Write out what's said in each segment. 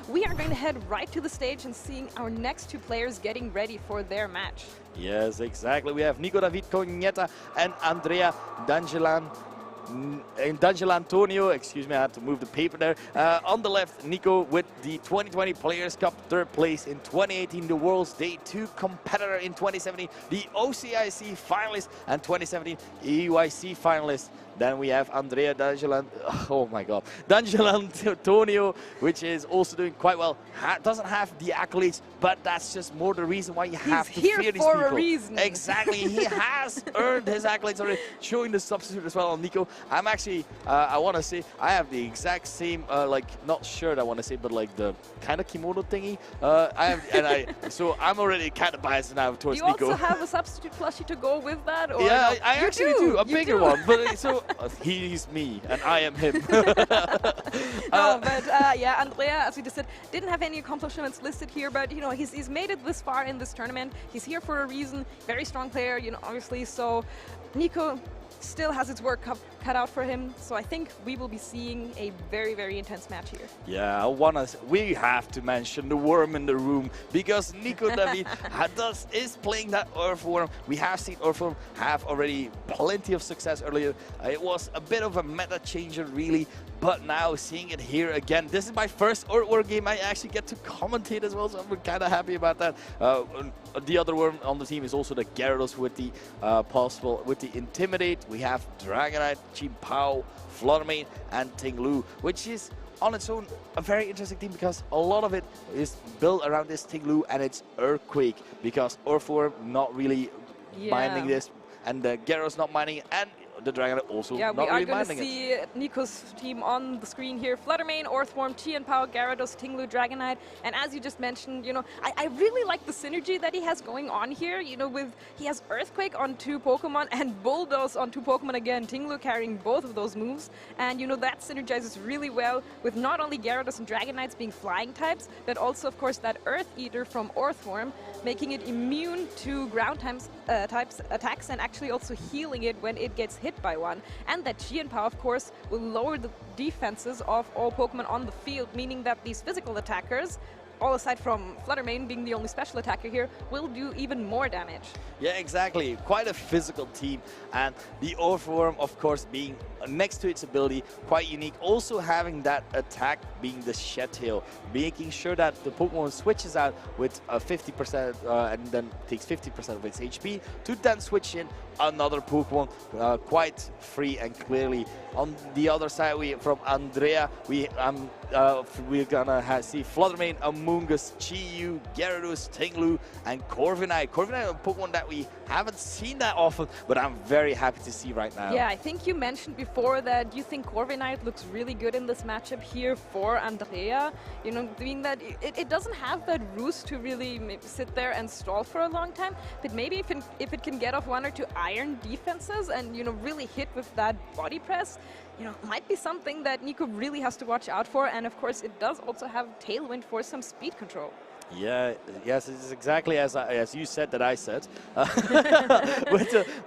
we are going to head right to the stage and seeing our next two players getting ready for their match. Yes, exactly. We have Nico Davide Cognetta and Andrea Antonio, excuse me, I had to move the paper there. On the left, Nico with the 2020 Players Cup third place in 2018, the World's Day 2 competitor in 2017, the OCIC finalist, and 2017 EUIC finalist. Then we have Andrea Antonio, which is also doing quite well. Doesn't have the accolades, but that's just more the reason why you have to fear these people. He's here for a reason. Exactly, he has earned his accolades already, showing the substitute as well on Nico. I'm actually, I want to say, I have the exact same, like, not shirt I want to say, but like the kind of kimono thingy. So I'm already kind of biased now towards Nico. You also have a substitute plushie to go with that? Or yeah, no? I actually do, a bigger one. But so he's me and I am him. Yeah, Andrea, as we just said, didn't have any accomplishments listed here, but you know, he's made it this far in this tournament. He's here for a reason. Very strong player, you know, obviously. So Nico still has its work cut out for him, so I think we will be seeing a very, very intense match here. Yeah, we have to mention the worm in the room, because Nico Davide is playing that Earthworm. We have seen Earthworm have already plenty of success earlier. It was a bit of a meta changer, really, but now seeing it here again, this is my first Earthworm game I actually get to commentate as well, so I'm kind of happy about that. The other worm on the team is also the Gyarados with the Intimidate. We have Dragonite, Chien-Pao, Fluttermane, and Ting-Lu, which is on its own a very interesting team, because a lot of it is built around this Ting-Lu and its Earthquake, because Earthworm not really minding this, and the Gyarados not minding it, and the Dragonite also not really minding it. We are going to see Nico's team on the screen here. Fluttermane, Earthworm, Chien-Pao, Gyarados, Ting-Lu, Dragonite. And as you just mentioned, you know, I really like the synergy that he has going on here. You know, he has Earthquake on 2 Pokemon and Bulldoze on 2 Pokemon again. Ting-Lu carrying both of those moves. And, you know, that synergizes really well with not only Gyarados and Dragonites being flying types, but also, of course, that Earth Eater from Earthworm, making it immune to ground types attacks, and actually also healing it when it gets hit by one. And that Chien-Pao, of course, will lower the defenses of all Pokemon on the field, meaning that these physical attackers, all aside from Fluttermane being the only special attacker here, will do even more damage. Yeah, exactly. Quite a physical team. And the Earthworm, of course, being next to its ability, quite unique. Also having that attack being the Shed Tail, making sure that the Pokemon switches out with 50% and then takes 50% of its HP to then switch in another Pokemon quite free and clearly. On the other side, from Andrea, we're gonna see Fluttermane, Amoonguss, Chi-Yu, Gyarados, Ting-Lu, and Corviknight. Corviknight, a Pokemon that we haven't seen that often, but I'm very happy to see right now. Yeah, I think you mentioned before that you think Corviknight looks really good in this matchup here for Andrea. You know, being that it doesn't have that roost to really sit there and stall for a long time, but maybe if it can get off 1 or 2 iron defenses and, you know, really hit with that body press, you know, might be something that Nico really has to watch out for. And of course, it does also have Tailwind for some speed control. Yeah, yes, it's exactly as you said that I said. But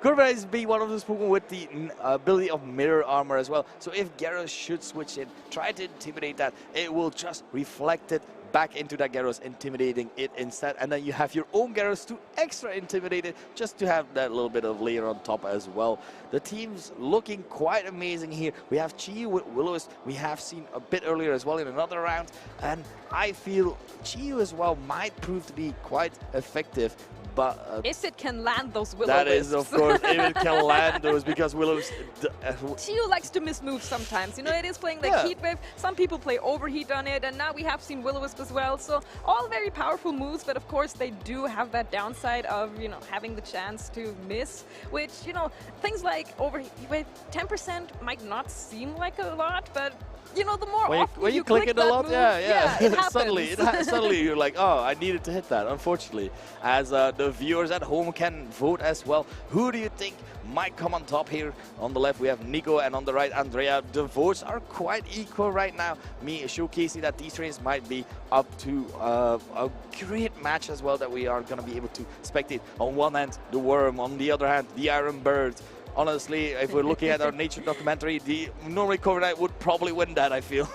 Corviknight is being one of those Pokemon with the ability of Mirror Armor as well. So if Gyarados should switch in, try to intimidate that, it will just reflect it back into that Gyarados, intimidating it instead. And then you have your own Gyarados to extra intimidate it, just to have that little bit of layer on top as well. The team's looking quite amazing here. We have Chi-Yu with Will-O-Wisp. We have seen a bit earlier as well in another round. And I feel Chi-Yu as well might prove to be quite effective. But if it can land those Will-O-Wisps. That is, of course, if it can land those, because Will-O-Wisp... Chi-Yu likes to miss moves sometimes. You know, it is playing like Heat Wave. Some people play Overheat on it, and now we have seen Will-O-Wisp as well. So all very powerful moves, but of course they do have that downside of, you know, having the chance to miss, which, you know, things like Overheat Wave, 10% might not seem like a lot, but you know, the more often you click it a lot, move, it suddenly you're like, oh, I needed to hit that, unfortunately. As the viewers at home can vote as well. Who do you think might come on top here? On the left, we have Nico, and on the right, Andrea. The votes are quite equal right now. Me showcasing that these trains might be up to a great match as well that we are going to be able to spectate. On one hand, the Worm. On the other hand, the Iron Bird. Honestly, if we're looking at our nature documentary, the normally Corviknight would probably win that, I feel.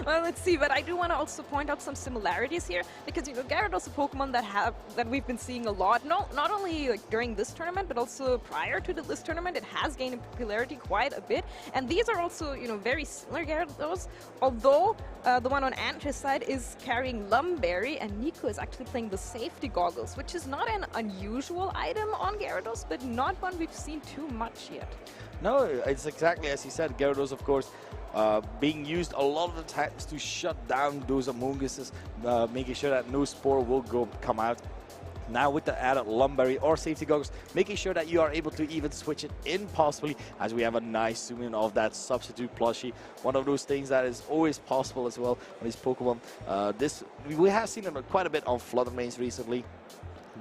Well, let's see, but I do want to also point out some similarities here, because, you know, Gyarados is a Pokemon that we've been seeing a lot, not only like during this tournament, but also prior to this tournament. It has gained in popularity quite a bit, and these are also, you know, very similar Gyarados, although the one on Andrea's side is carrying Lumberry, and Nico is actually playing the safety goggles, which is not an unusual item on Gyarados, but not one we've seen too much yet. No, it's exactly as you said. Gyarados, of course, being used a lot of the times to shut down those Amoonguses, making sure that no Spore will come out. Now with the added Lumberry or safety goggles, making sure that you are able to even switch it in possibly, as we have a nice zoom in of that substitute plushie. One of those things that is always possible as well on these Pokemon. We have seen it quite a bit on Fluttermanes recently.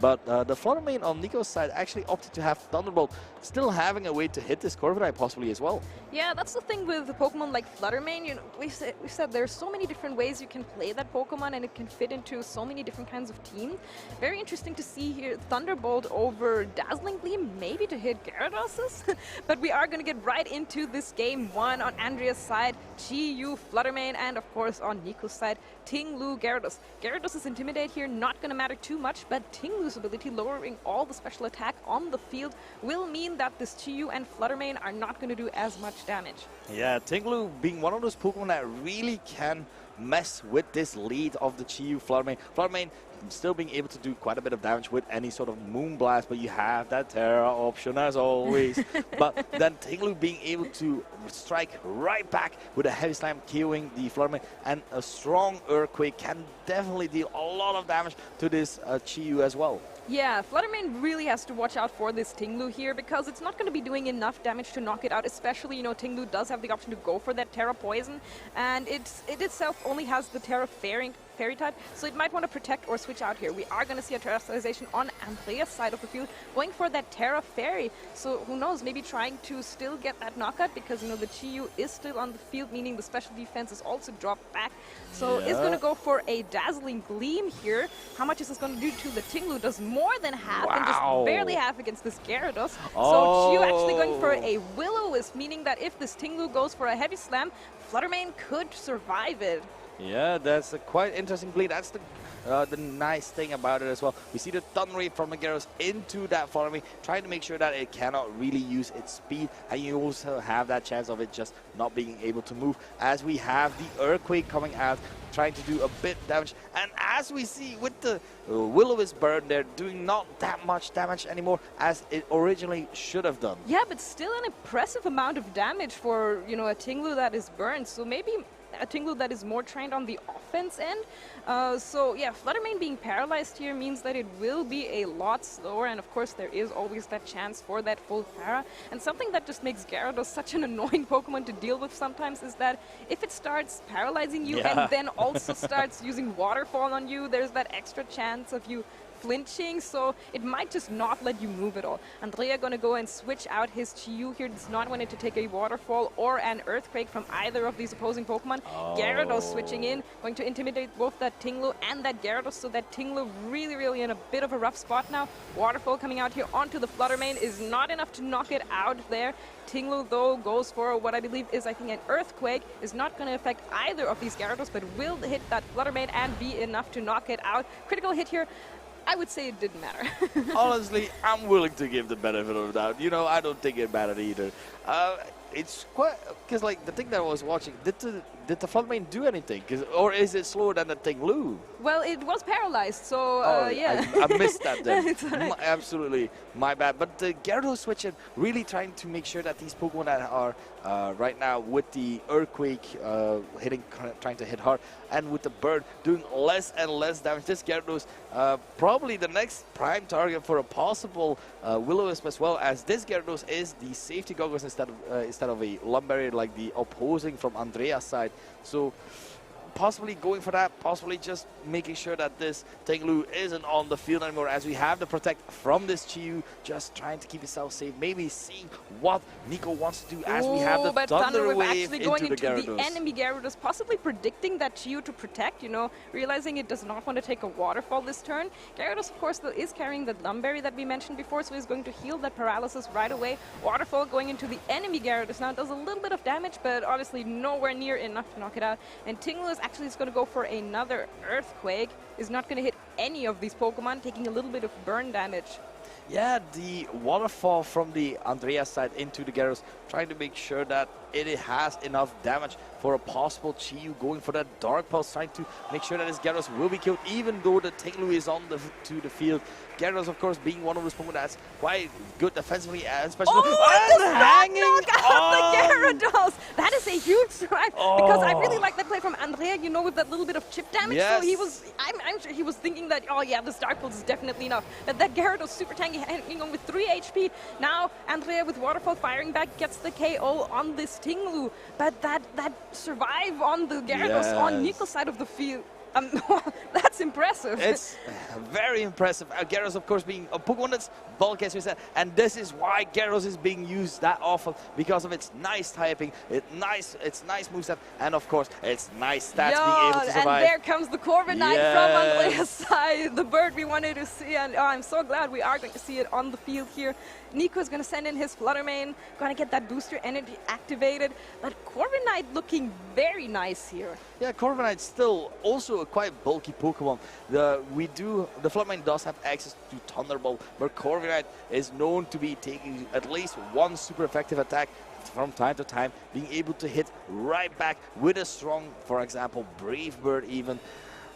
But the Fluttermane on Nico's side actually opted to have Thunderbolt, still having a way to hit this Corviknight possibly as well. Yeah, that's the thing with a Pokemon like Fluttermane. You know, we said there's so many different ways you can play that Pokemon, and it can fit into so many different kinds of teams. Very interesting to see here Thunderbolt over Dazzling Gleam, maybe to hit Gyarados. But we are going to get right into this game one on Andrea's side, Chi-Yu Fluttermane, and of course on Nico's side, Ting-Lu Gyarados. Gyarados' Intimidate here not going to matter too much, but Ting-Lu's ability, lowering all the special attack on the field, will mean that this Chi-Yu and Fluttermane are not going to do as much damage. Yeah, Ting-Lu being one of those Pokemon that really can mess with this lead of the Chi-Yu Fluttermane. Fluttermane still being able to do quite a bit of damage with any sort of Moonblast, but you have that Terra option as always. But then Ting-Lu being able to strike right back with a Heavy Slam, KOing the Fluttermane, and a strong Earthquake can definitely deal a lot of damage to this Chi-Yu as well. Yeah, Fluttermane really has to watch out for this Ting-Lu here, because it's not going to be doing enough damage to knock it out, especially, you know, Ting-Lu does have the option to go for that Terra Poison, and it itself only has the Terra Fairy type, so it might want to protect or switch out here. We are going to see a Terastallization on Andrea's side of the field, going for that Terra Fairy, so who knows, maybe trying to still get that knockout, because, you know, the Chi-Yu is still on the field, meaning the special defense is also dropped back, so it's going to go for a Dazzling Gleam here. How much is this going to do to the Ting-Lu? Does more than half, and just barely half against this Gyarados. So Chi-Yu actually going for a Will-O-Wisp, meaning that if this Ting-Lu goes for a Heavy Slam, Fluttermane could survive it. Yeah, that's a quite interesting play. That's the nice thing about it as well. We see the Thunder Wave from the Gyarados into that Fluttermane, trying to make sure that it cannot really use its speed, and you also have that chance of it just not being able to move, as we have the Earthquake coming out, trying to do a bit damage. And as we see with the Will-O-Wisp burn, they're doing not that much damage anymore as it originally should have done. Yeah, but still an impressive amount of damage for, you know, a Ting-Lu that is burned. So maybe a Ting-Lu that is more trained on the offense end. So yeah, Fluttermane being paralyzed here means that it will be a lot slower, and of course there is always that chance for that full para. And something that just makes Gyarados such an annoying Pokemon to deal with sometimes is that if it starts paralyzing you and then also starts using Waterfall on you, there's that extra chance of you flinching, so it might just not let you move at all. Andrea gonna go and switch out his Chi-Yu here, does not want it to take a Waterfall or an Earthquake from either of these opposing Pokemon. Gyarados switching in, going to intimidate both that Ting-Lu and that Gyarados, so that Ting-Lu really in a bit of a rough spot now. Waterfall coming out here onto the Fluttermane is not enough to knock it out there. Ting-Lu though goes for what I believe is, I think, an Earthquake. Is not going to affect either of these Gyarados, but will hit that Fluttermane and be enough to knock it out. Critical hit here. I would say it didn't matter. Honestly, I'm willing to give the benefit of the doubt. You know, I don't think it mattered either. It's quite, because like the thing that I was watching, did the Fluttermane do anything? Or is it slower than the Ting-Lu? Well, it was paralyzed, so yeah. I missed that then. It's right. Absolutely, my bad. But the Gyarados switching, really trying to make sure that these Pokemon that are right now with the Earthquake trying to hit hard, and with the Burn doing less and less damage. This Gyarados probably the next prime target for a possible Will-O-Wisp, as well as this Gyarados is the safety goggles instead of a Lumberry, like the opposing from Andrea's side. So possibly going for that, possibly just making sure that this Tinglu isn't on the field anymore, as we have the protect from this Chiyu, just trying to keep himself safe, maybe seeing what Nico wants to do as we have the Thunder Wave actually going into the enemy Gyarados, possibly predicting that Chiyu to protect, you know, realizing it does not want to take a waterfall this turn. Gyarados, of course, is carrying the Lumberry that we mentioned before, so he's going to heal that paralysis right away. Waterfall going into the enemy Gyarados now does a little bit of damage, but obviously nowhere near enough to knock it out. And Tinglu is actually just going to go for another Earthquake. Is not going to hit any of these Pokemon, taking a little bit of burn damage. Yeah, the waterfall from the Andrea side into the Gyarados, trying to make sure that it has enough damage for a possible Chiyu, going for that Dark Pulse, trying to make sure that his Gyarados will be killed, even though the Tinglu is on the field. Gyarados, of course, being one of those Pokemon that's quite good defensively and especially hanging on the Gyarados. That is a huge strike because I really like that play from Andrea, you know, with that little bit of chip damage. Yes. So he was, I'm sure he was thinking that, oh yeah, this Dark Pulse is definitely enough. But that Gyarados super tanky, hanging on with 3 HP. Now Andrea with Waterfall firing back gets the KO on this Tinglu. But that survive on the Gyarados on Nico's side of the field. That's impressive. It's very impressive. Gyarados, of course, being a Pokemon that's bulky, as we said, and this is why Gyarados is being used that often, because of its nice typing, its nice moveset, and of course, its nice stats being able to survive. And there comes the Corviknight from Andrea's side, the bird we wanted to see, and I'm so glad we are going to see it on the field here. Nico is going to send in his Flutter Mane, going to get that booster energy activated, but Corviknight looking very nice here. Yeah, Corviknight still also a quite bulky Pokemon. The Flutter Mane does have access to Thunderbolt, but Corviknight is known to be taking at least one super effective attack from time to time, being able to hit right back with a strong, for example, Brave Bird even.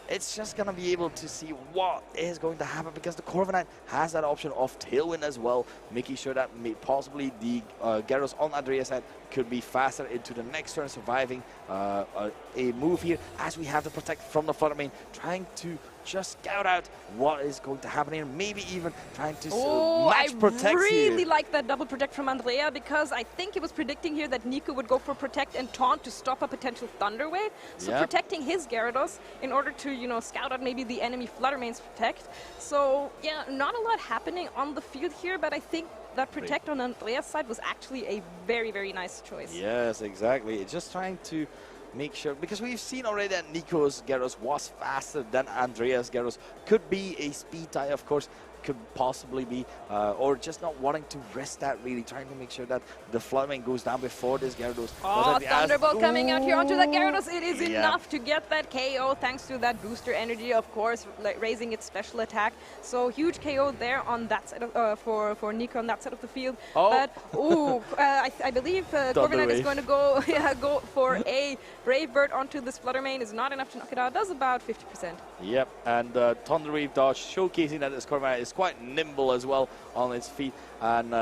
It's just going to be able to see what is going to happen, because the Corviknight has that option of Tailwind as well, making sure that possibly the Gyarados on Andrea's side could be faster into the next turn, surviving a move here, as we have to protect from the Flutter Mane, trying to just scout out what is going to happen here, maybe even trying to match protect here. I really like that double protect from Andrea, because I think he was predicting here that Nico would go for protect and taunt to stop a potential Thunder Wave. So protecting his Gyarados in order to, you know, scout out maybe the enemy Flutter Mane's protect. So yeah, not a lot happening on the field here, but I think that protect on Andrea's side was actually a very, very nice choice. Yes, exactly. It's just trying to make sure, because we've seen already that Nico's Gyarados was faster than Andrea's Gyarados. Could be a speed tie, of course, could possibly be, or just not wanting to risk that, really trying to make sure that the Flutter Mane goes down before this Gyarados. Oh, Thunderbolt coming out here onto that Gyarados. It is enough to get that KO thanks to that booster energy, of course, like raising its special attack. So huge KO there on that side of, for Nico on that side of the field. But I believe Corviknight is going to go go for a Brave Bird onto this Flutter Mane. Is not enough to knock it out. Does about 50%. Yep, and Thunder Wave dodge, showcasing that this Corviknight is quite nimble as well on its feet, and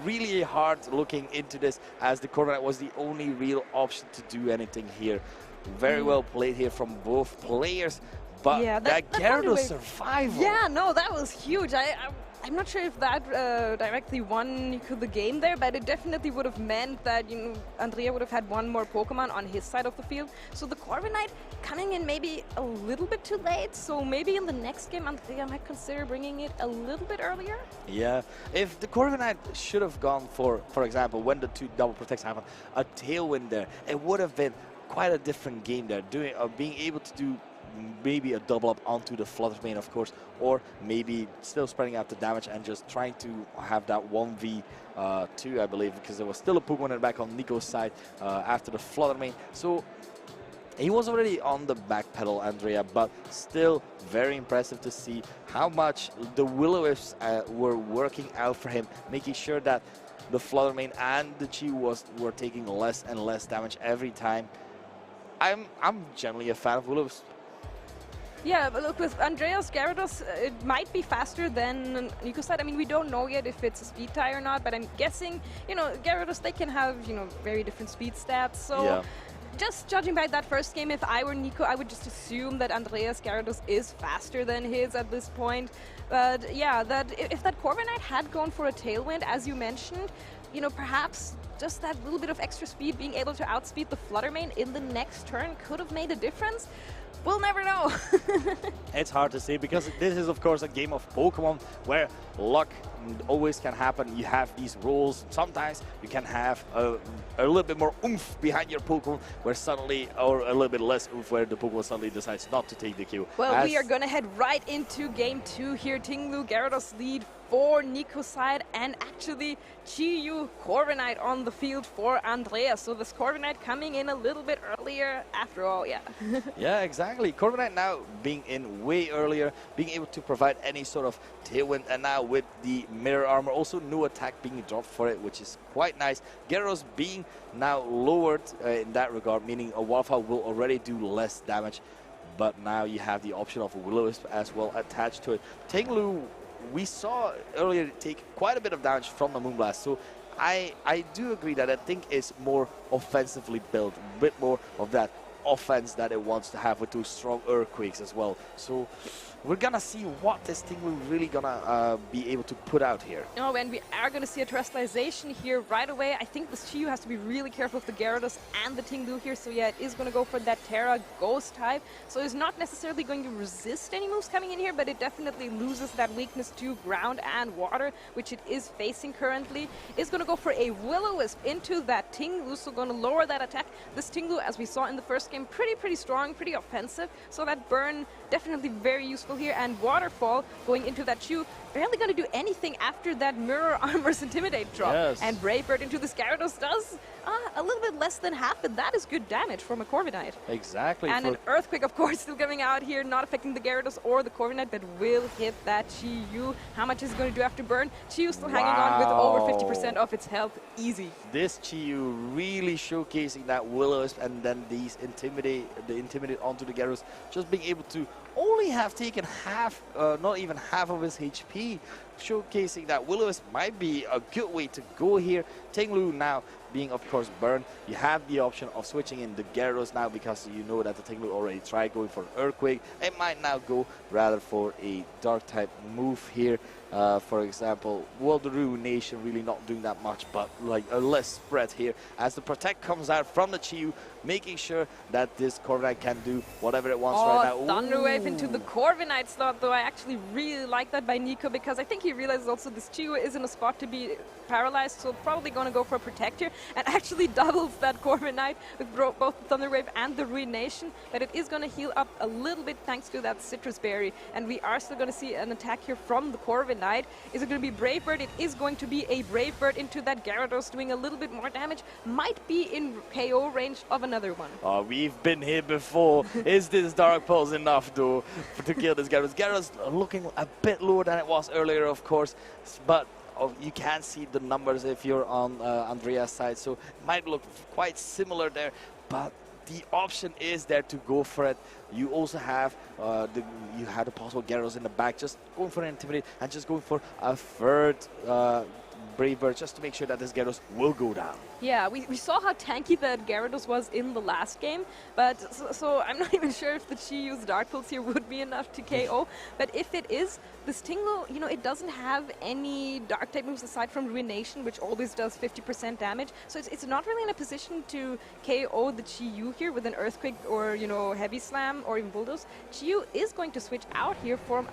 really hard looking into this, as the Corviknight was the only real option to do anything here. Very well played here from both players, but that Gyarados survival. Yeah, no, that was huge. I'm not sure if that directly won Nico the game there, but it definitely would have meant that, you know, Andrea would have had one more Pokemon on his side of the field. So the Corviknight coming in maybe a little bit too late, so maybe in the next game Andrea might consider bringing it a little bit earlier. Yeah, if the Corviknight should have gone for example, when the 2 double protects happen, a Tailwind there, it would have been quite a different game there, being able to do maybe a double up onto the Flutter Mane, of course, or maybe still spreading out the damage and just trying to have that 1v2, I believe, because there was still a Pokemon in the back on Nico's side after the Flutter Mane. So he was already on the back pedal, Andrea, but still very impressive to see how much the Will-O-Wisps were working out for him, making sure that the Flutter Mane and the Chiyu were taking less and less damage every time. I'm generally a fan of Will-O-Wisps. Yeah, but look, with Andrea's Gyarados, it might be faster than Nico's side. I mean, we don't know yet if it's a speed tie or not, but I'm guessing, you know, Gyarados, they can have, you know, very different speed stats. So just judging by that first game, if I were Nico, I would just assume that Andrea's Gyarados is faster than his at this point. But yeah, if that Corviknight had gone for a Tailwind, as you mentioned, you know, perhaps just that little bit of extra speed, being able to outspeed the Flutter Mane in the next turn could have made a difference. We'll never know. It's hard to say because this is, of course, a game of Pokemon where luck always can happen. You have these rolls. Sometimes you can have a little bit more oomph behind your Pokemon where suddenly, or a little bit less oomph where the Pokemon suddenly decides not to take the kill. Well, we are going to head right into game 2 here. Tinglu, Gyarados lead for Nico's side, and actually Chi-Yu Corviknight on the field for Andrea. So this Corviknight coming in a little bit earlier after all, yeah. Yeah, exactly. Corviknight now being in way earlier, being able to provide any sort of tailwind, and now with the mirror armor, also no attack being dropped for it, which is quite nice. Gyarados being now lowered in that regard, meaning a Wildfire will already do less damage, but now you have the option of a Will-O-Wisp as well attached to it. Tinglu, we saw earlier take quite a bit of damage from the Moonblast, so I do agree that I think it's more offensively built, a bit more of that offense that it wants to have with those strong Earthquakes as well. So we're gonna see what this Tinglu really gonna be able to put out here. Oh, and we are gonna see a terrestrialization here right away. I think this Chi-Yu has to be really careful of the Gyarados and the Tinglu here. So yeah, it is gonna go for that Terra Ghost type. So it's not necessarily going to resist any moves coming in here, but it definitely loses that weakness to ground and water, which it is facing currently. It's gonna go for a Will-O-Wisp into that Tinglu, so gonna lower that attack. This Tinglu, as we saw in the first game, pretty strong, pretty offensive. So that burn definitely very useful here, and Waterfall going into that Chi-Yu, barely going to do anything after that Mirror Armor's Intimidate drop. Yes. And Brave Bird into this Gyarados does a little bit less than half, but that is good damage from a Corviknight. Exactly. And an Earthquake, of course, still coming out here, not affecting the Gyarados or the Corviknight, but will hit that Chi-Yu. How much is it going to do after burn? Chi-Yu still hanging on with over 50% of its health, easy. This Chi-Yu really showcasing that Will-O-Wisp, and then these Intimidate onto the Gyarados, just being able to only have taken half, not even half of his HP, showcasing that Will-O-Wisp might be a good way to go here. Tinglu now being, of course, burned. You have the option of switching in the Gyarados now because you know that the Tinglu already tried going for an Earthquake. It might now go rather for a Dark type move here. For example, well, the Ruination really not doing that much, but like a less spread here as the Protect comes out from the Chi-Yu, making sure that this Corviknight can do whatever it wants right now. Thunder Wave into the Corviknight slot, though I actually really like that by Nico because I think he realizes also this Chi-Yu is in a spot to be paralyzed, so probably going to go for a Protect here, and actually doubles that Corviknight with both the Thunder Wave and the Ruination, but it is going to heal up a little bit thanks to that Citrus Berry, and we are still going to see an attack here from the Corviknight. Is it going to be Brave Bird? It is going to be a Brave Bird into that Gyarados, doing a little bit more damage. Might be in KO range of another one. Oh, we've been here before. Is this Dark Pulse enough, though, to kill this Gyarados? Gyarados looking a bit lower than it was earlier, of course, but you can see the numbers if you're on Andrea's side, so it might look quite similar there, but the option is there to go for it. You also have the possible Gyarados in the back, just going for an Intimidate and just going for a third Brave Bird just to make sure that this Gyarados will go down. Yeah, we saw how tanky that Gyarados was in the last game, but so I'm not even sure if the Chi-Yu's Dark Pulse here would be enough to KO, but if it is, this Tinglu, you know, it doesn't have any Dark type moves aside from Ruination, which always does 50% damage, so it's not really in a position to KO the Chi-Yu here with an Earthquake or, you know, Heavy Slam or even Bulldoze. Chi-Yu is going to switch out here for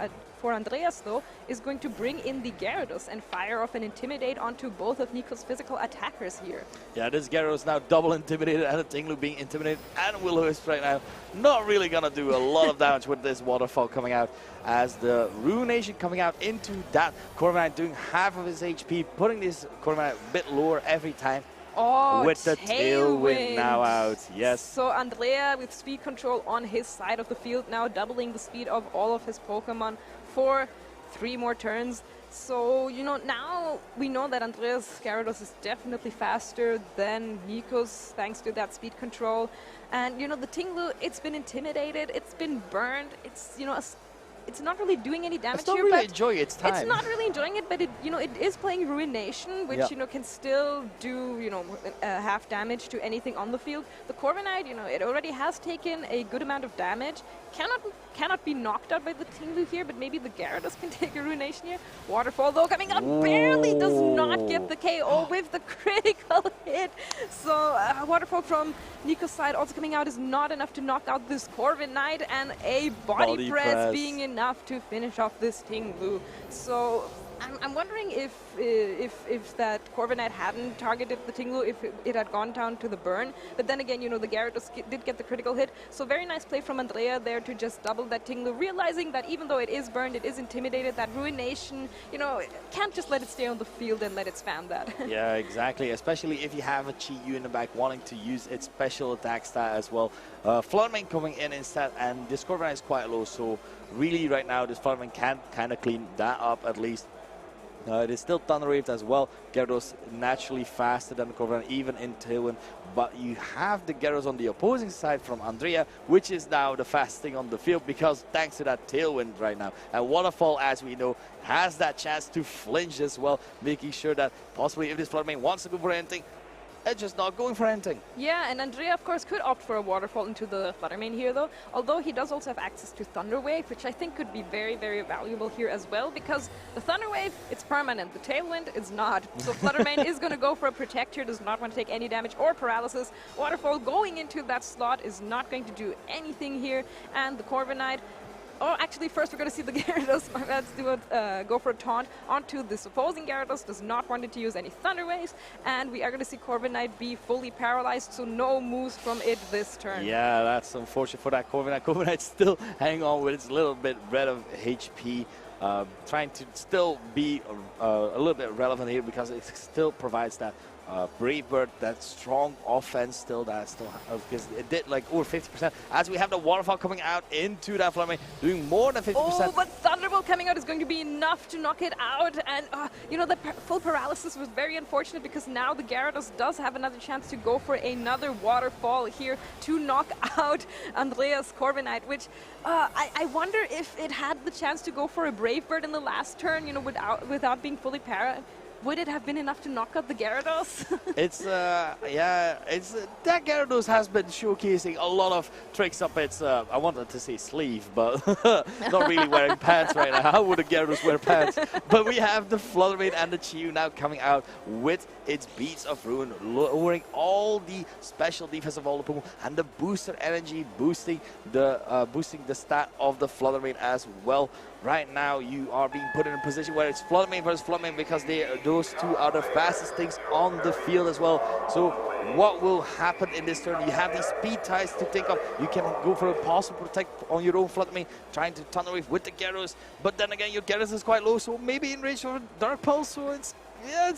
Andreas, though, is going to bring in the Gyarados and fire off an Intimidate onto both of Nico's physical attackers here. Yeah, this Gyarados now double intimidated, and the Tinglu being intimidated, and Will-O-Wisp right now not really gonna do a lot of damage with this Waterfall coming out, as the Ruination coming out into that Corviknight, doing half of his HP, putting this Corviknight a bit lower every time. Oh, with the Tailwind now out, yes. So Andrea with speed control on his side of the field now, doubling the speed of all of his Pokemon for 3 more turns. So, you know, now we know that Andrea's Gyarados is definitely faster than Nico's thanks to that speed control. And, you know, the Tinglu, it's been intimidated, it's been burned, it's, you know, it's not really doing any damage It's not here. really But enjoying its time. it's not really enjoying it, but it it is playing Ruination, which can still do half damage to anything on the field. The Corviknight, it already has taken a good amount of damage. Cannot be knocked out by the Tinglu here, but maybe the Gyarados can take a Ruination here. Waterfall though coming out barely does not get the KO with the critical hit. So Waterfall from Nico's side also coming out is not enough to knock out this Corviknight, and a body press being enough to finish off this Tinglu. So I'm wondering if that Corviknight hadn't targeted the Tinglu, if it had gone down to the burn. But then again, the Gyarados did get the critical hit. So very nice play from Andrea there to just double that Tinglu, realizing that even though it is burned, it is intimidated. That Ruination, can't just let it stay on the field and let it spam that. Yeah, exactly. Especially if you have a Chi-Yu in the back wanting to use its special attack stat as well. Fluttermane coming in instead, and this Corviknight is quite low. So really right now, this Fluttermane can kind of clean that up at least. It is still Thunder Wave as well. Gyarados naturally faster than the Corviknight, even in Tailwind. But you have the Gyarados on the opposing side from Andrea, which is now the fastest thing on the field because thanks to that Tailwind right now. And Waterfall, as we know, has that chance to flinch as well, making sure that possibly if this Fluttermane wants to go for anything, it's just not going for anything. Yeah, and Andrea, of course, could opt for a Waterfall into the Fluttermane here, though. Although he does also have access to Thunder Wave, which I think could be very, very valuable here as well, because the Thunder Wave, it's permanent. The Tailwind is not. So Fluttermane is going to go for a Protect here, does not want to take any damage or Paralysis. Waterfall going into that slot is not going to do anything here. And the Corviknight, oh, actually, first we're going to see the Gyarados. Let's do it. Go for a taunt onto this opposing Gyarados. Does not want it to use any Thunder Waves. And we are going to see Corviknight be fully paralyzed, so no moves from it this turn. Yeah, that's unfortunate for that Corviknight. Corviknight still hanging on with its little bit red of HP. Trying to still be a little bit relevant here because it still provides that Brave Bird, that strong offense still because it did like over 50%. As we have the Waterfall coming out into that Fluttermane, doing more than 50%. Oh, but Thunderbolt coming out is going to be enough to knock it out. And, the full paralysis was very unfortunate because now the Gyarados does have another chance to go for another Waterfall here to knock out Andrea's Corviknight, which I wonder if it had the chance to go for a Brave Bird in the last turn, without being fully para. Would it have been enough to knock out the Gyarados? That Gyarados has been showcasing a lot of tricks up its, I wanted to say sleeve, but not really wearing pants right now. How would a Gyarados wear pants? But we have the Fluttermane and the Chi-Yu now coming out with its Beats of Ruin, lowering all the special defense of all the Pokemon and the booster energy, boosting the stat of the Fluttermane as well. Right now, you are being put in a position where it's Fluttermane versus Fluttermane because those two are the fastest things on the field as well. So what will happen in this turn? You have these speed ties to think of. You can go for a possible Protect on your own Fluttermane, trying to Thunder Wave with the Gyarados. But then again, your Gyarados is quite low, so maybe in range for Dark Pulse. So it's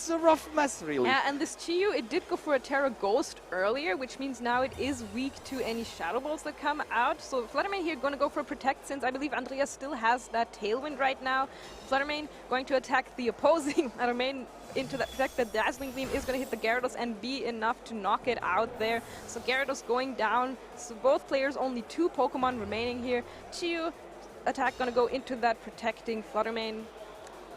a rough mess, really. Yeah, and this Chi-Yu, it did go for a Terra Ghost earlier, which means now it is weak to any Shadow Balls that come out. So Fluttermane here going to go for a Protect, since I believe Andrea still has that Tailwind right now. Fluttermane going to attack the opposing Fluttermane into that Protect. The Dazzling Gleam is going to hit the Gyarados and be enough to knock it out there. So Gyarados going down. So both players, only 2 Pokemon remaining here. Chi-Yu attack going to go into that protecting Fluttermane.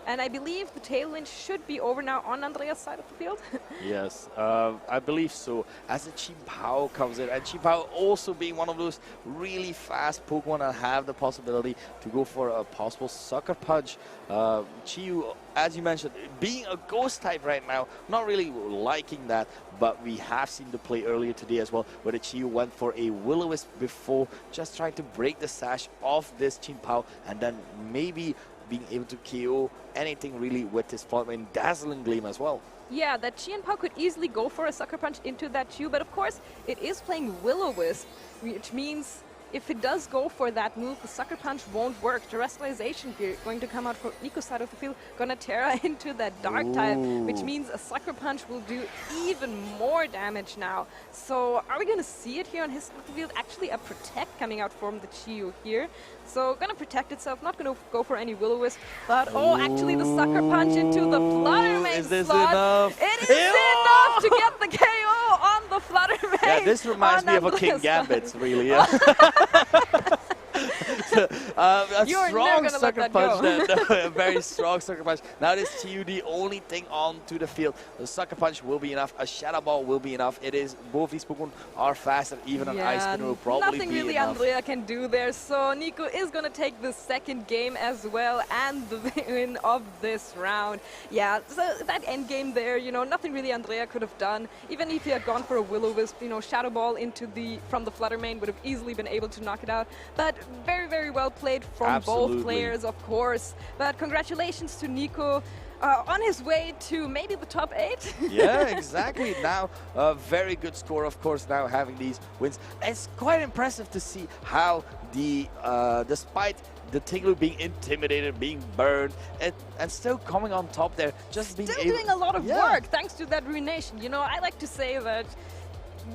And I believe the Tailwind should be over now on Andrea's side of the field. Yes, I believe so. As the Chi-Pao comes in, and Chi-Pao also being one of those really fast Pokemon that have the possibility to go for a possible Sucker Punch. Chi-Yu, as you mentioned, being a Ghost type right now, not really liking that, but we have seen the play earlier today as well, where the Chi-Yu went for a Will-O-Wisp before, just trying to break the sash of this Chi-Pao, and then maybe being able to KO anything really with his Fluttermane Dazzling Gleam as well. Yeah, that Chi-Pao could easily go for a Sucker Punch into that Chi-Yu, but of course it is playing Will-O-Wisp, which means if it does go for that move, the Sucker Punch won't work. Terrestrialization here going to come out from Nico's side of the field, gonna Terra into that Dark type, which means a Sucker Punch will do even more damage now. So are we gonna see it here on his side of the field? Actually a Protect coming out from the Chi-Yu here. So gonna protect itself, not gonna go for any Will-O-Wisp, but actually the Sucker Punch into the Fluttermane Is this slot. enough? It is enough to get the KO on the Fluttermane. Yeah, this reminds me of a King Gambit, really. Yeah. A You're strong never gonna let sucker that punch. go. A very strong sucker punch. Now this Chiyu, the only thing onto the field. The sucker punch will be enough. A shadow ball will be enough. It is, both these Pokemon are faster. Even an ice spinner will probably nothing be really enough. Andrea can do there. So Nico is going to take the second game as well and the win of this round. Yeah, so that end game there, you know, nothing really Andrea could have done. Even if he had gone for a Will-O-Wisp, you know, Shadow Ball from the Flutter Mane would have easily been able to knock it out. But very, very well played from both players, of course. But congratulations to Nico. On his way to maybe the top 8. Yeah, exactly. Now, a very good score, of course, now having these wins. It's quite impressive to see how despite the Tinglu being intimidated, being burned, and still coming on top there, just being still doing a lot of work thanks to that Ruination. You know, I like to say that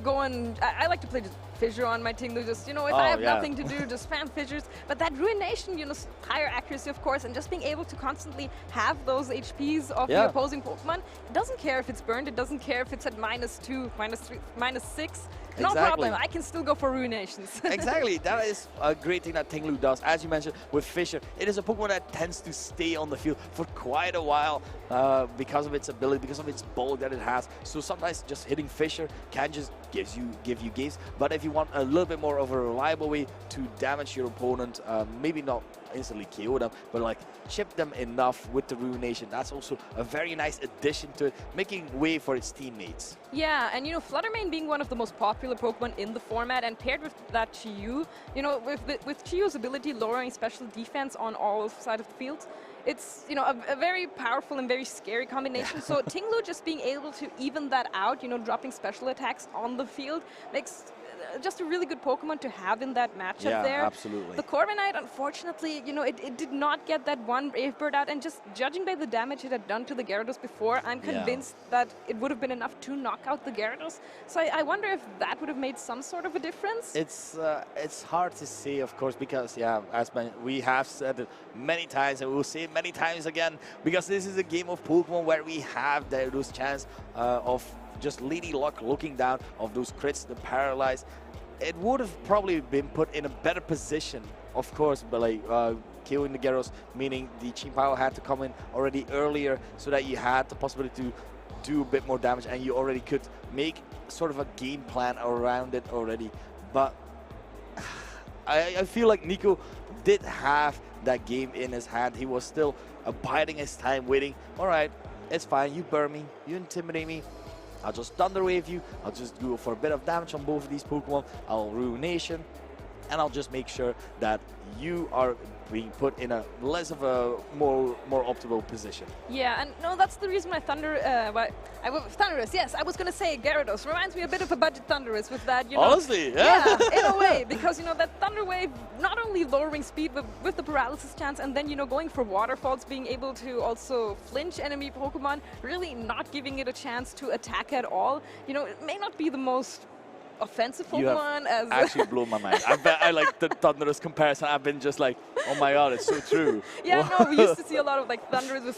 I like to play just Fissure on my Tinglu, just, you know, if I have nothing to do, just spam Fissures. But that Ruination, you know, higher accuracy, of course, and just being able to constantly have those HPs of the opposing Pokemon, it doesn't care if it's burned, it doesn't care if it's at -2, -3, -6. No problem, I can still go for Ruinations. Exactly, that is a great thing that Tinglu does. As you mentioned, with Fissure, it is a Pokemon that tends to stay on the field for quite a while because of its ability, because of its bulk that it has. So sometimes just hitting Fissure can just give you games. But if you want a little bit more of a reliable way to damage your opponent, maybe not instantly KO them, but like chip them enough with the Ruination, that's also a very nice addition to it, making way for its teammates. Yeah, and you know, Flutter Mane being one of the most popular Pokemon in the format, and paired with that Chiyu, you know, with Chiyu's ability lowering special defense on all sides of the field, it's, you know, a very powerful and very scary combination. So Tinglu just being able to even that out, you know, dropping special attacks on the field makes just a really good Pokemon to have in that matchup there. Yeah, absolutely. The Corviknight, unfortunately, you know, it did not get that one Brave Bird out, and just judging by the damage it had done to the Gyarados before, I'm convinced that it would have been enough to knock out the Gyarados. So I wonder if that would have made some sort of a difference. It's hard to say, of course, because as we have said it many times, and we will say it many times again, because this is a game of Pokemon where we have those chance of just Lady Luck looking down, of those crits, the paralyze. It would have probably been put in a better position, of course, but like killing the Gyarados, meaning the Chien-Pao had to come in already earlier so that you had the possibility to do a bit more damage, and you already could make sort of a game plan around it already. But I feel like Nico did have that game in his hand. He was still abiding his time, waiting. All right, it's fine. You burn me. You intimidate me. I'll just Thunder Wave you. I'll just go for a bit of damage on both of these Pokemon. I'll Ruination. And I'll just make sure that you are being put in a less of a more optimal position. Yeah, and no, that's the reason why Thundurus, yes, I was going to say Gyarados. Reminds me a bit of a budget Thundurus with that, you know. Honestly, yeah. Yeah, in a way, because, you know, that Thunder Wave, not only lowering speed, but with the paralysis chance, and then, you know, going for waterfalls, being able to also flinch enemy Pokemon, really not giving it a chance to attack at all. You know, it may not be the most offensive Pokemon as actually blown my mind. I like the Thundurus comparison. I've been just like, oh my god, it's so true. Yeah, no, we used to see a lot of like Thundurus with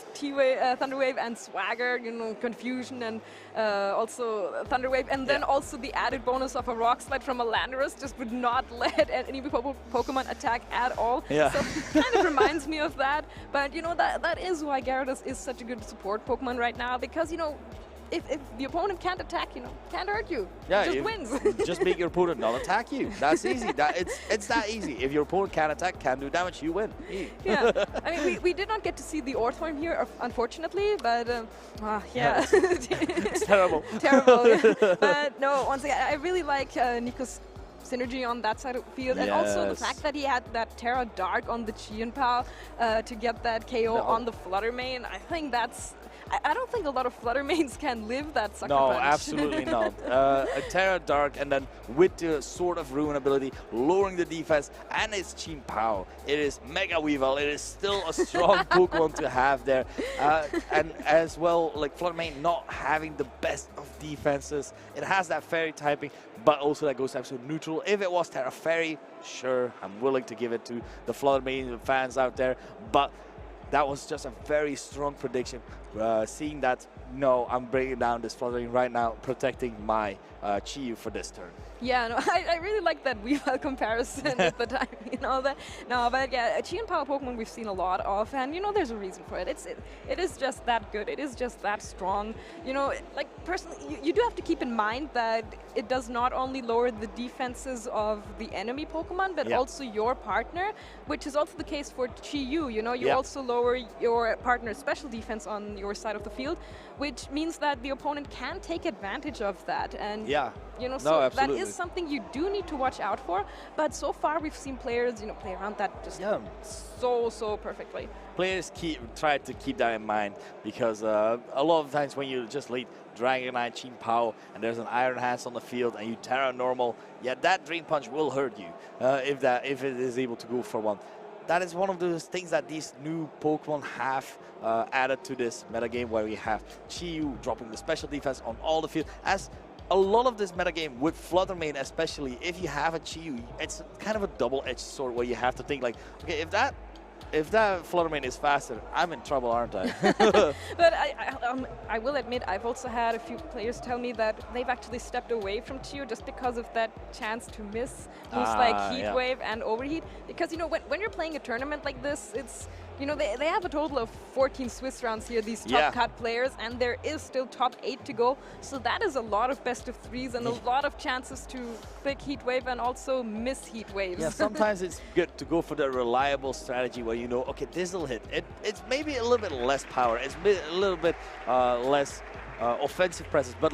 Thunder Wave and Swagger, you know, Confusion, and also Thunder Wave, and then also the added bonus of a Rock Slide from a Landorus just would not let any Pokemon attack at all. Yeah. So it kind of reminds me of that. But you know, that is why Gyarados is such a good support Pokemon right now, because, you know, if the opponent can't attack, you know, can't hurt you. Yeah, just wins. Just make your opponent not attack you. That's easy. It's that easy. If your opponent can't attack, can't do damage, you win. Yeah, I mean, we did not get to see the Orthworm here, unfortunately, but yeah. It's terrible. Terrible. Yeah. But no, once again, I really like Nico's synergy on that side of the field, and also the fact that he had that Terra Dark on the Chien-Pao to get that KO on the Flutter Mane. I think that's... I don't think a lot of Flutter Manes can live that sucker punch. No, absolutely not. A Terra Dark, and then with the Sword of Ruin ability, lowering the defense, and its Chien-Pao. It is Mega Weavile. It is still a strong Pokemon to have there. And as well, like Flutter Mane not having the best of defenses. It has that Fairy typing, but also that goes absolute neutral. If it was Terra Fairy, sure, I'm willing to give it to the Flutter Mane fans out there. But that was just a very strong prediction. Seeing that, no, I'm bringing down this Flutter Mane right now, protecting my Chiyu for this turn. Yeah, no, I really like that Weavile comparison at the time, that. No, but yeah, Chi and Power Pokemon we've seen a lot of, and there's a reason for it. It is just that good. It is just that strong. Like personally, you do have to keep in mind that it does not only lower the defenses of the enemy Pokemon, but also your partner, which is also the case for Chi-Yu. You also lower your partner's special defense on your side of the field, which means that the opponent can take advantage of that. And so that is something you do need to watch out for. But so far we've seen players, play around that just so perfectly. Players try to keep that in mind, because a lot of times when you just lead Dragonite, Chin Pao, and there's an Iron Hands on the field, and you Terra Normal, that Drain Punch will hurt you if it is able to go for one. That is one of those things that these new Pokemon have added to this metagame, where we have Chi-Yu dropping the special defense on all the field. As a lot of this metagame with Flutter Mane, especially if you have a Chi-Yu, it's kind of a double-edged sword, where you have to think like, okay, if that Flutter Mane is faster, I'm in trouble, aren't I? But I will admit, I've also had a few players tell me that they've actually stepped away from Chi-Yu just because of that chance to miss moves like Heat Wave and Overheat. Because, when you're playing a tournament like this, it's, they have a total of 14 Swiss rounds here, these top cut players, and there is still top 8 to go. So that is a lot of best of 3s and a lot of chances to click Heat Wave and also miss Heat Waves. Yeah, sometimes it's good to go for the reliable strategy where okay, this will hit. It's maybe a little bit less power. It's a little bit less offensive presence, but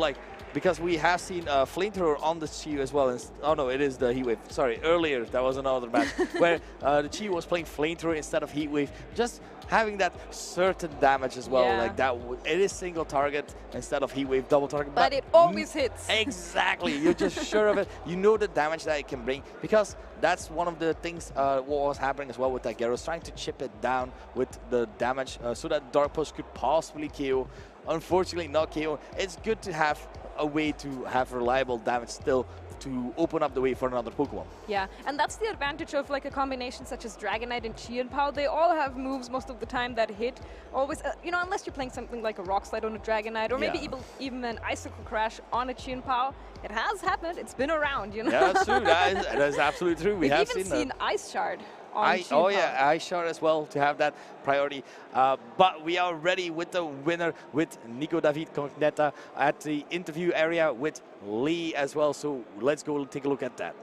because we have seen Flamethrower on the Chi as well. Oh no, it is the Heat Wave. Sorry, earlier that was another match where the Chi was playing Flamethrower instead of Heat Wave, just having that certain damage as well. Like that, it is single target instead of Heat Wave double target. But it always hits. Exactly, you're just sure of it. You know the damage that it can bring, because that's one of the things what was happening as well with that Gyarados, trying to chip it down with the damage so that Dark Pulse could possibly KO. Unfortunately, not KO. It's good to have a way to have reliable damage still to open up the way for another Pokemon. Yeah, and that's the advantage of a combination such as Dragonite and Chi and Pao. They all have moves most of the time that hit. Always, unless you're playing something like a Rock Slide on a Dragonite, or maybe even an Icicle Crash on a Chi and Pao. It has happened. It's been around, Yeah, that's true. That is absolutely true. We have even seen Ice Shard. Ice Shard as well, to have that priority. But we are ready with the winner, with Nico Davide Cognetta at the interview area with Lee as well. So let's go take a look at that.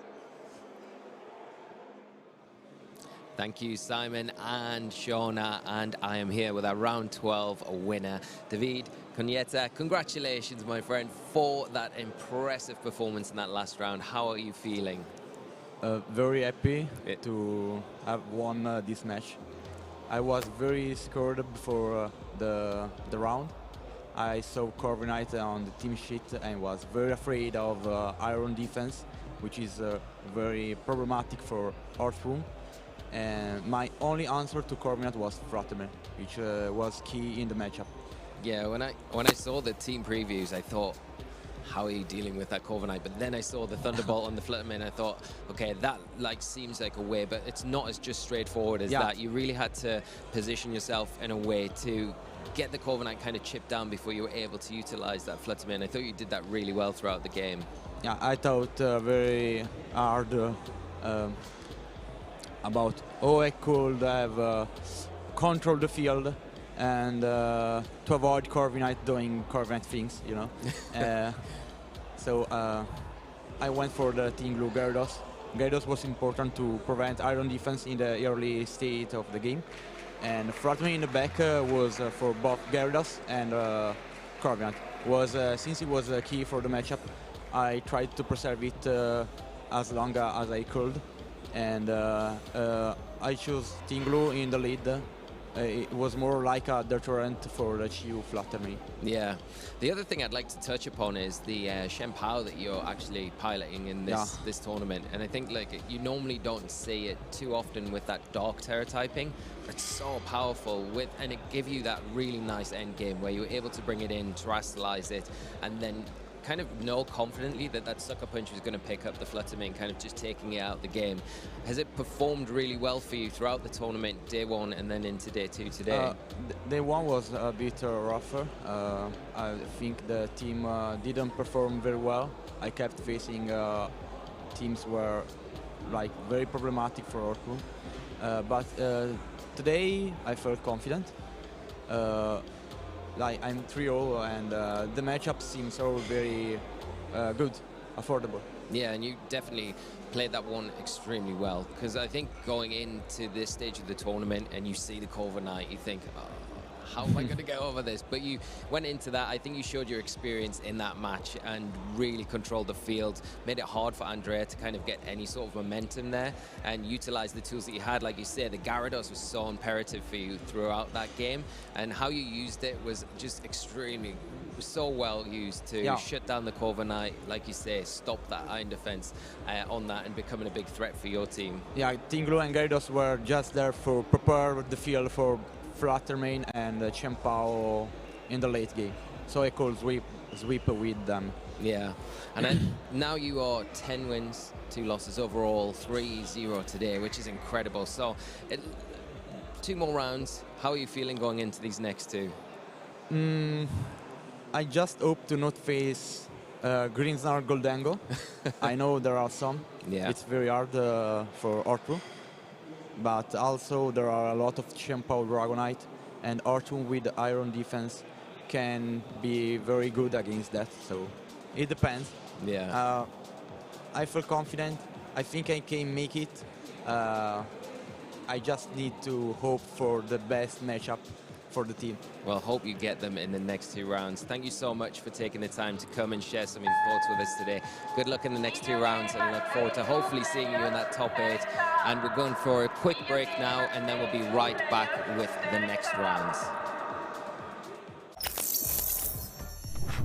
Thank you, Simon and Shauna, and I am here with our round 12 winner, Davide Cognetta. Congratulations, my friend, for that impressive performance in that last round. How are you feeling? Very happy to have won this match. I was very scared before the round. I saw Corviknight on the team sheet and was very afraid of Iron defense, which is very problematic for Earthworm. And my only answer to Corviknight was Flutter Mane, which was key in the matchup. Yeah, when I saw the team previews, I thought, how are you dealing with that Corviknight? But then I saw the Thunderbolt on the Flutter Mane, I thought, okay, that seems like a way, but it's not as just straightforward as that. You really had to position yourself in a way to get the Corviknight kind of chipped down before you were able to utilize that Flutter Mane. I thought you did that really well throughout the game. Yeah, I thought very hard about how I could have controlled the field and to avoid Corviknight doing Corviknight things, So I went for the Team Blue Gyarados. Gyarados was important to prevent Iron defense in the early state of the game. And Flutter Mane in the back was for both Gyarados and Corviknight. Since it was key for the matchup, I tried to preserve it as long as I could. And I chose Team Blue in the lead. It was more like a deterrent for the Chi-Yu Flutter Mane. Yeah. The other thing I'd like to touch upon is the Shen Pao that you're actually piloting in this tournament. And I think you normally don't see it too often with that Dark Terror typing. It's so powerful and it gives you that really nice end game where you're able to bring it in, terrestrialize it, and then kind of know confidently that Sucker Punch is going to pick up the Flutter Mane, kind of just taking it out of the game. Has it performed really well for you throughout the tournament, day one and then into day two today? Day one was a bit rougher. I think the team didn't perform very well. I kept facing teams were like very problematic for Orkun. But today I felt confident. Like I'm 3-0 and the matchup seems so very good, affordable. Yeah, and you definitely played that one extremely well, because I think going into this stage of the tournament and you see the Corva Knight, you think, oh, how am I going to get over this? But you went into that. I think you showed your experience in that match and really controlled the field, made it hard for Andrea to kind of get any sort of momentum there and utilize the tools that you had. Like you said, the Gyarados was so imperative for you throughout that game, and how you used it was just extremely, so well used to shut down the Corva Knight, like you say, stop that iron defense on that and becoming a big threat for your team. Yeah, Tinglu and Gyarados were just there for prepare the field for Fluttermane and Chien-Pao in the late game, so I could sweep with them. Yeah, and then now you are 10 wins, 2 losses overall, 3-0 today, which is incredible. So 2 more rounds. How are you feeling going into these next 2? I just hope to not face Greensnar Goldango. I know there are some. Yeah. It's very hard for Ortu. But also there are a lot of Chien-Pao Dragonite, and Ortu with Iron Defense can be very good against that. So it depends. Yeah. I feel confident. I think I can make it. I just need to hope for the best matchup for the team. Well, hope you get them in the next 2 rounds. Thank you so much for taking the time to come and share some of your thoughts with us today. Good luck in the next 2 rounds, and I look forward to hopefully seeing you in that top 8. And we're going for a quick break now, and then we'll be right back with the next rounds.